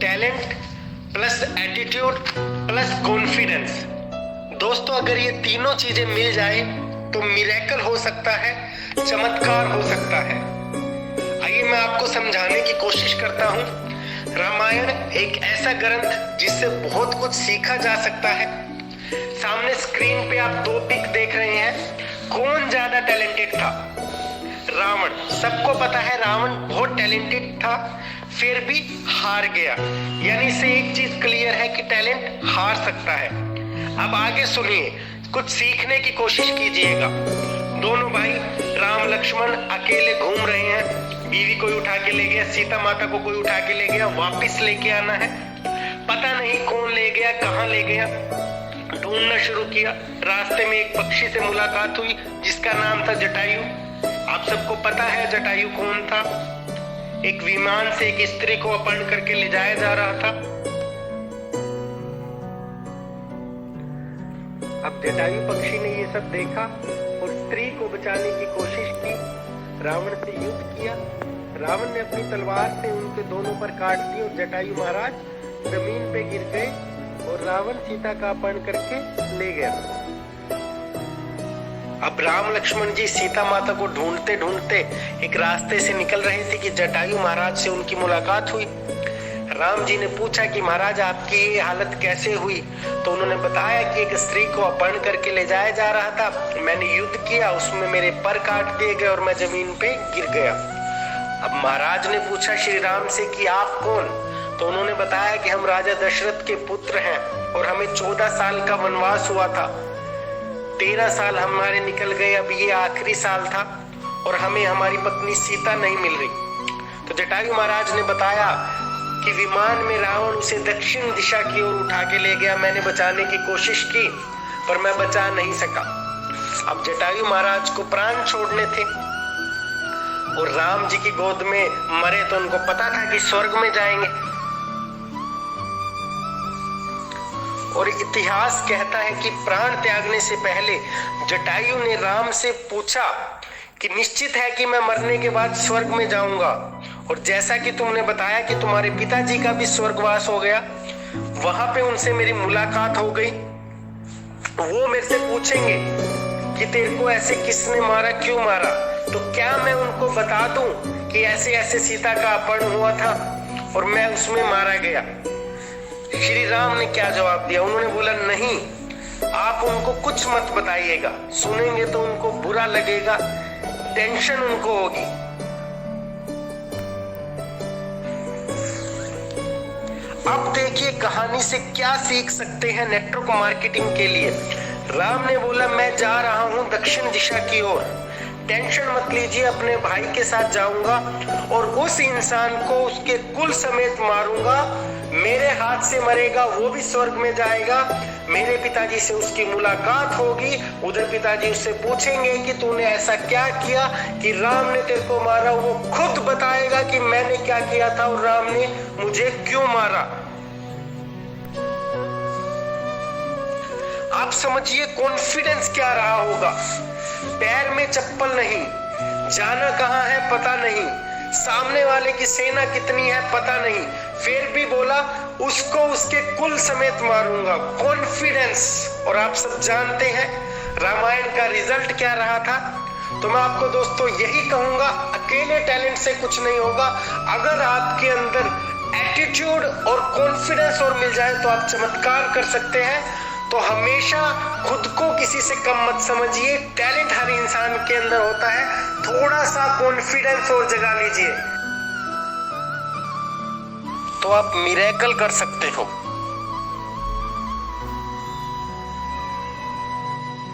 Talent plus attitude plus confidence. दोस्तों अगर ये तीनों चीजें मिल जाए तो मिरेकल हो सकता है, चमत्कार हो सकता है। आइए मैं आपको समझाने की कोशिश करता हूँ। रामायण एक ऐसा ग्रंथ जिससे बहुत कुछ सीखा जा सकता है। सामने स्क्रीन पे आप दो पिक देख रहे हैं। कौन ज्यादा टैलेंटेड था? रावण। सबको पता है रावण बहुत टैलेंटेड था, फिर भी हार गया। यानी से एक चीज क्लियर है कि टैलेंट हार सकता है। अब आगे सुनिए, कुछ सीखने की कोशिश कीजिएगा। दोनों भाई राम लक्ष्मण अकेले घूम रहे हैं। बीवी कोई उठा के ले गया, सीता माता को कोई उठा के ले गया, वापस लेके आना है। पता नहीं कौन ले गया, कहां ले गया। ढूंढना शुरू किया। रास्ते में एक पक्षी से मुलाकात हुई जिसका नाम था जटायु। आप सबको पता है जटायु कौन था? एक विमान से एक स्त्री को अपहरण करके ले जाया जा रहा था। अब जटायु पक्षी ने ये सब देखा और स्त्री को बचाने की कोशिश की। रावण से युद्ध किया। रावण ने अपनी तलवार से उनके दोनों पर काट दी और जटायु महाराज जमीन पे गिर गए और रावण सीता का अपहरण करके ले गया। अब राम लक्ष्मण जी सीता माता को ढूंढते ढूंढते एक रास्ते से निकल रहे थे कि जटायु महाराज से उनकी मुलाकात हुई। राम जी ने पूछा कि महाराज आपकी ये हालत कैसे हुई? तो उन्होंने बताया कि एक स्त्री को अपहरण करके ले जाया जा रहा था। मैंने युद्ध किया, उसमें मेरे पर काट दिए गए और मैं जमीन पे गिर गया। अब महाराज ने पूछा श्री राम से कि आप कौन? तो उन्होंने बताया कि हम राजा दशरथ के पुत्र हैं और हमें 14 साल का वनवास हुआ था। 13 साल हमारे निकल गए, अब ये आखिरी साल था और हमें हमारी पत्नी सीता नहीं मिल रही। तो जटायु महाराज ने बताया कि विमान में रावण उसे दक्षिण दिशा की ओर उठा के ले गया। मैंने बचाने की कोशिश की पर मैं बचा नहीं सका। अब जटायु महाराज को प्राण छोड़ने थे और राम जी की गोद में मरे तो उनको पता था कि स्वर्ग में जाएंगे। और इतिहास कहता है कि प्राण त्यागने से पहले जटायु ने राम से पूछा कि निश्चित है कि मैं मरने के बाद स्वर्ग में जाऊंगा? और जैसा कि तुमने बताया कि तुम्हारे पिताजी का भी स्वर्गवास हो गया, वहां पे उनसे मेरी मुलाकात हो गई। वो मेरे से पूछेंगे कि तेरे को ऐसे किसने मारा, क्यों मारा? तो क्या मैं उनको बता दूं कि ऐसे ऐसे सीता का अपहरण हुआ था और मैं उसमें मारा गया? श्री राम ने क्या जवाब दिया? उन्होंने बोला नहीं, आप उनको कुछ मत बताइएगा। सुनेंगे तो उनको बुरा लगेगा, टेंशन उनको होगी। अब देखिए कहानी से क्या सीख सकते हैं नेटवर्क मार्केटिंग के लिए। राम ने बोला मैं जा रहा हूं दक्षिण दिशा की ओर, टेंशन मत लीजिए, अपने भाई के साथ जाऊंगा और उस इंसान को उसके कुल समेत मारूंगा। मेरे हाथ से मरेगा, वो भी स्वर्ग में जाएगा। मेरे पिताजी से उसकी मुलाकात होगी। उधर पिताजी उससे पूछेंगे कि तूने ऐसा क्या किया कि राम ने तेरे को मारा। वो खुद बताएगा कि मैंने क्या किया था और राम ने मुझे क्यों मारा। आप समझिए कॉन्फिडेंस क्या रहा होगा। पैर में चप्पल नहीं, जाना कहां है पता नहीं, सामने वाले की सेना कितनी है पता नहीं, फिर भी बोला उसको उसके कुल समेत मारूंगा। कॉन्फिडेंस। और आप सब जानते हैं रामायण का रिजल्ट क्या रहा था। तो मैं आपको दोस्तों यही कहूंगा, अकेले टैलेंट से कुछ नहीं होगा। अगर आपके अंदर एटीट्यूड और कॉन्फिडेंस और मिल जाए तो आप चमत्कार कर सकते हैं। तो हमेशा खुद को किसी से कम मत समझिए। टैलेंट हर इंसान के अंदर होता है, थोड़ा सा कॉन्फिडेंस और जगा लीजिए तो आप मिरेकल कर सकते हो।